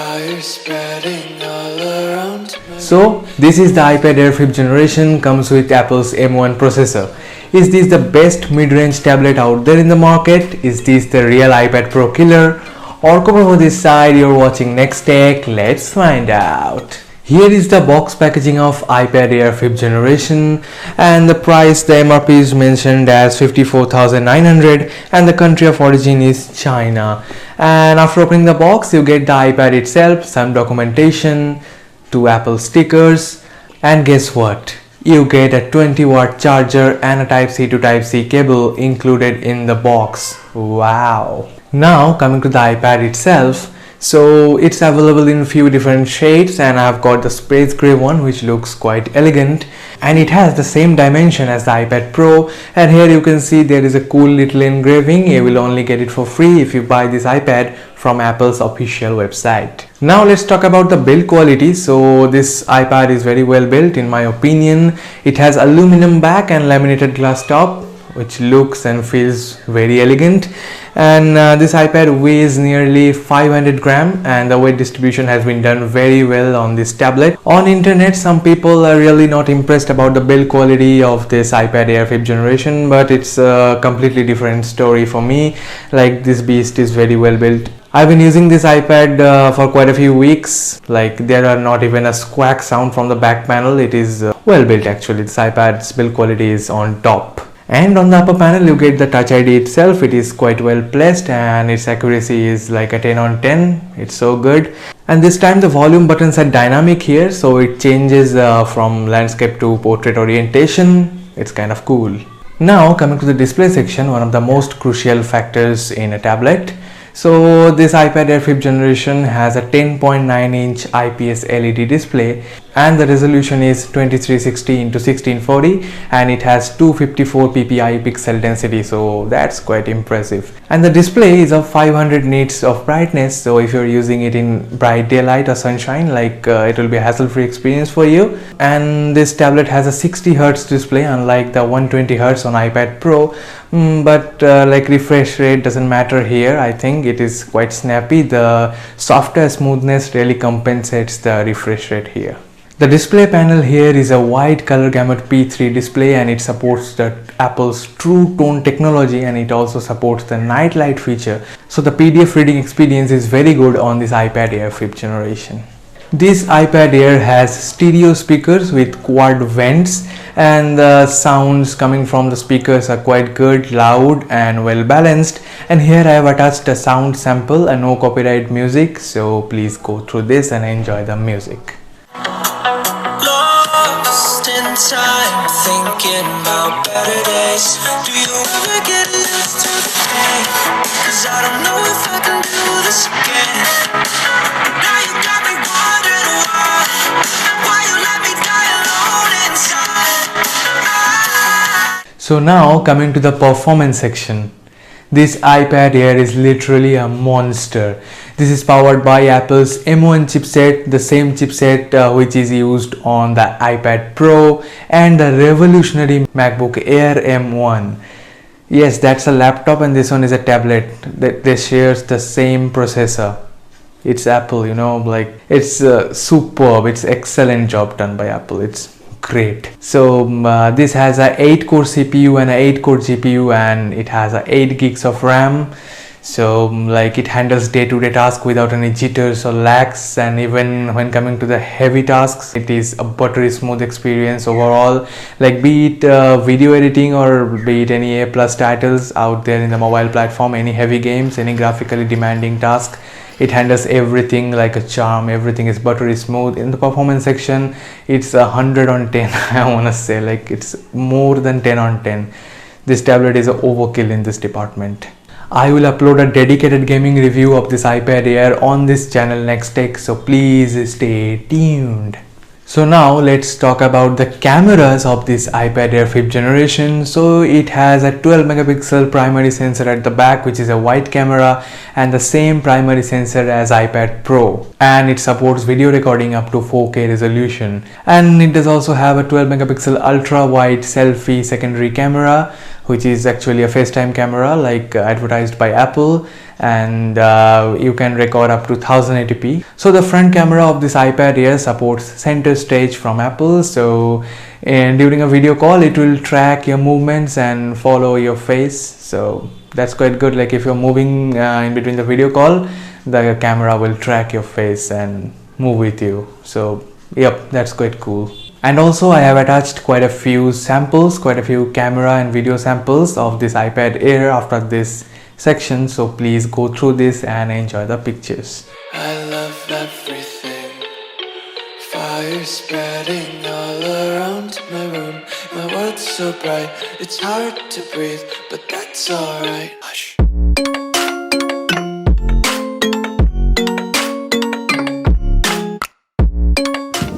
fire spreading all around me. So this is the iPad Air 5th generation, comes with Apple's M1 processor. Is this the best mid-range tablet out there in the market? Is this the real iPad Pro killer? Or come over this side, you're watching NexTech, let's find out. Here is the box packaging of iPad Air 5th generation, and the price, the MRP is mentioned as 54,900 and the country of origin is China. And after opening the box, you get the iPad itself, some documentation, 2 Apple stickers, and guess what? You get a 20-watt charger and a Type-C to Type-C cable included in the box. Wow! Now coming to the iPad itself. So it's available in few different shades, and I've got the space gray one which looks quite elegant, and it has the same dimension as the iPad Pro. And here you can see there is a cool little engraving. You will only get it for free if you buy this iPad from Apple's official website. Now let's talk about the build quality. So this iPad is very well built in my opinion. It has aluminum back and laminated glass top, which looks and feels very elegant. And this iPad weighs nearly 500 gram, and the weight distribution has been done very well on this tablet. On internet, some people are really not impressed about the build quality of this iPad Air 5th generation, but it's a completely different story for me. Like, this beast is very well built. I've been using this iPad for quite a few weeks. Like, there are not even a squawk sound from the back panel. It is well built actually. This iPad's build quality is on top. And on the upper panel you get the Touch ID itself. It is quite well placed and its accuracy is like a 10 on 10. It's so good. And this time the volume buttons are dynamic here, so it changes from landscape to portrait orientation. It's kind of cool. Now coming to the display section, one of the most crucial factors in a tablet. So this iPad Air 5th generation has a 10.9-inch IPS LED display, and the resolution is 2360 into 1640, and it has 254 ppi pixel density, so that's quite impressive. And the display is of 500 nits of brightness, so if you're using it in bright daylight or sunshine, like it will be a hassle-free experience for you. And this tablet has a 60 Hz display, unlike the 120 Hz on iPad Pro. But like refresh rate doesn't matter here. I think it is quite snappy. The software smoothness really compensates the refresh rate here. The display panel here is a wide color gamut P3 display, and it supports the Apple's True Tone technology, and it also supports the night light feature. So the PDF reading experience is very good on this iPad Air 5th generation. This iPad Air has stereo speakers with quad vents, and the sounds coming from the speakers are quite good, loud and well balanced. And here I have attached a sound sample and no copyright music, so please go through this and enjoy the music. Lost in time, thinking about better days. Do you ever get used to the pain? 'Cause I don't know if I can do this again. Now you got me wondering why you let me die alone inside. So now coming to the performance section. This iPad Air is literally a monster. This is powered by Apple's M1 chipset, the same chipset which is used on the iPad Pro and the revolutionary MacBook Air M1. Yes, that's a laptop and this one is a tablet. They shares the same processor. It's Apple, you know, like it's superb. It's excellent job done by Apple. It's great. So this has a 8-core CPU and a 8-core GPU, and it has a 8 gigs of RAM. So like it handles day-to-day tasks without any jitters or lags, and even when coming to the heavy tasks, it is a buttery smooth experience overall. Like be it video editing or be it any A+ titles out there in the mobile platform, any heavy games, any graphically demanding task, it handles everything like a charm. Everything is buttery smooth. In the performance section, it's 100 on 10. I want to say, like, it's more than 10 on 10. This tablet is overkill in this department. I will upload a dedicated gaming review of this iPad Air on this channel NexTech, so please stay tuned. So now let's talk about the cameras of this iPad Air 5th generation. So it has a 12 megapixel primary sensor at the back, which is a wide camera, and the same primary sensor as iPad Pro, and it supports video recording up to 4K resolution. And it does also have a 12 megapixel ultra wide selfie secondary camera, which is actually a FaceTime camera like advertised by Apple. and you can record up to 1080p. So the front camera of this iPad Air supports center stage from Apple, so and during a video call it will track your movements and follow your face, so that's quite good. Like if you're moving in between the video call, the camera will track your face and move with you. So yep, that's quite cool. And also I have attached quite a few samples, quite a few camera and video samples of this iPad Air after this section, so please go through this and enjoy the pictures. I love everything. Fire spreading all around my room. My world's so bright, it's hard to breathe, but that's alright. Hush.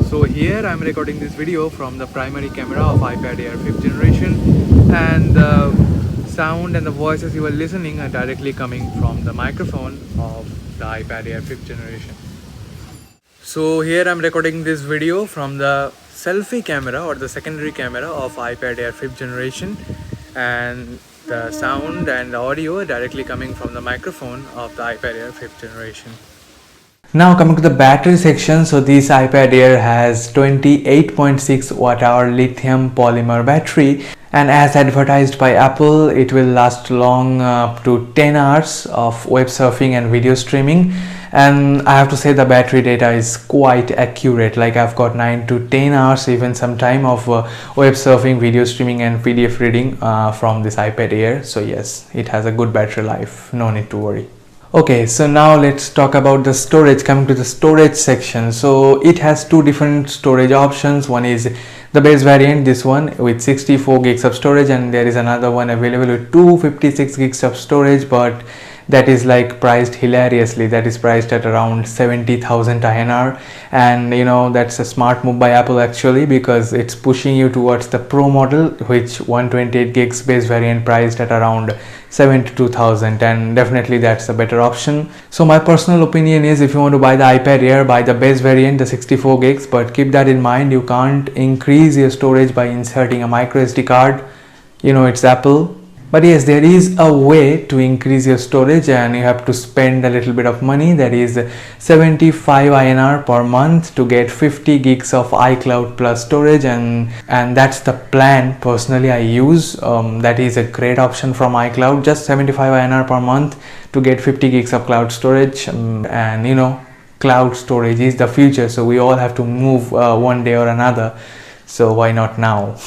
So here I am recording this video from the primary camera of iPad Air 5th generation, and the sound and the voices you are listening are directly coming from the microphone of the iPad Air 5th generation. So here I am recording this video from the selfie camera or the secondary camera of iPad Air 5th generation, and the sound and the audio are directly coming from the microphone of the iPad Air 5th generation. Now coming to the battery section, so this iPad Air has 28.6 watt-hour lithium polymer battery, and as advertised by Apple, it will last long up to 10 hours of web surfing and video streaming. And I have to say the battery data is quite accurate, like I've got 9 to 10 hours even some time of web surfing, video streaming and PDF reading from this iPad Air. So yes, it has a good battery life, no need to worry. Okay, so now let's talk about the storage. Coming to the storage section, so it has two different storage options. One is the base variant, this one with 64 gigs of storage, and there is another one available with 256 gigs of storage, but that is like priced hilariously. That is priced at around 70,000 INR, and you know, that's a smart move by Apple actually, because it's pushing you towards the Pro model, which 128 gigs base variant priced at around 72,000, and definitely that's a better option. So my personal opinion is, if you want to buy the iPad Air, buy the base variant, the 64 gigs, but keep that in mind, you can't increase your storage by inserting a micro SD card. You know, it's Apple. But yes, there is a way to increase your storage, and you have to spend a little bit of money. That is 75 INR per month to get 50 gigs of iCloud Plus storage, and that's the plan personally I use. That is a great option from iCloud, just 75 INR per month to get 50 gigs of cloud storage. And you know, cloud storage is the future, so we all have to move one day or another, so why not now?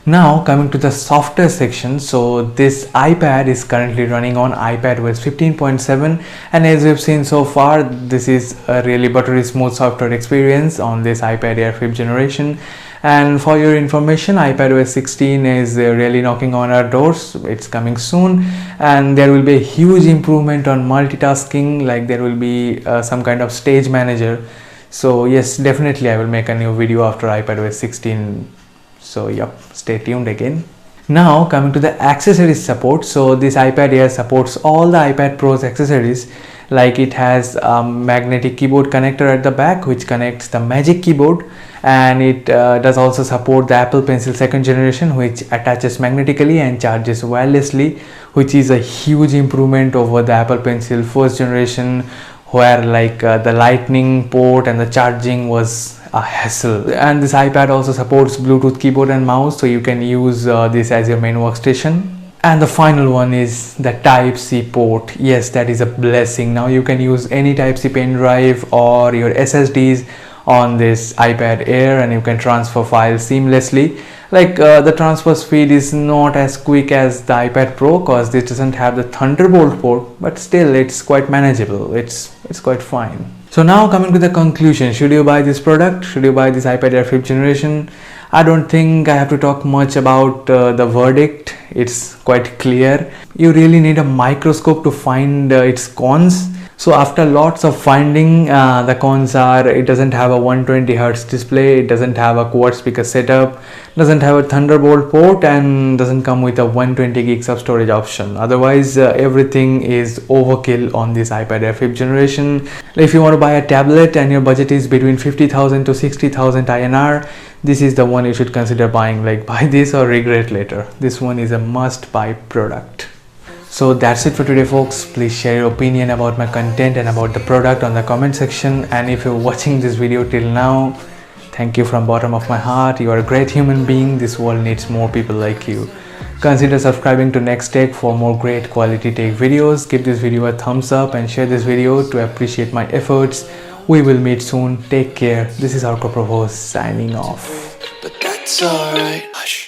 Now coming to the software section, so this iPad is currently running on iPadOS 15.7, and as we've seen so far, this is a really buttery smooth software experience on this iPad Air 5th generation. And for your information, iPadOS 16 is really knocking on our doors. It's coming soon, and there will be a huge improvement on multitasking, like there will be some kind of stage manager. So yes, definitely I will make a new video after iPadOS 16. So yep, stay tuned again. Now coming to the accessories support, so this iPad Air supports all the iPad Pro's accessories, like it has a magnetic keyboard connector at the back which connects the Magic Keyboard, and it does also support the Apple Pencil 2nd generation, which attaches magnetically and charges wirelessly, which is a huge improvement over the Apple Pencil 1st generation, where like the lightning port and the charging was a hassle. And this iPad also supports Bluetooth keyboard and mouse, so you can use this as your main workstation. And the final one is the Type-C port. Yes, that is a blessing. Now you can use any Type-C pen drive or your SSDs on this iPad Air, and you can transfer files seamlessly. Like the transfer speed is not as quick as the iPad Pro, because this doesn't have the Thunderbolt port, but still it's quite manageable. It's quite fine. So now coming to the conclusion, should you buy this product? Should you buy this iPad Air 5th generation? I don't think I have to talk much about the verdict. It's quite clear. You really need a microscope to find its cons. So after lots of finding, the cons are, it doesn't have a 120Hz display, it doesn't have a quad speaker setup, doesn't have a Thunderbolt port, and doesn't come with a 120 gigs of storage option. Otherwise, everything is overkill on this iPad Air 5th generation. If you want to buy a tablet and your budget is between 50,000 to 60,000 INR, this is the one you should consider buying. Like, buy this or regret later. This one is a must buy product. So that's it for today, folks. Please share your opinion about my content and about the product on the comment section. And if you're watching this video till now, thank you from bottom of my heart. You are a great human being. This world needs more people like you. Consider subscribing to NexTech for more great quality tech videos. Give this video a thumbs up and share this video to appreciate my efforts. We will meet soon. Take care. This is our co-host signing off. But that's alright. Hush.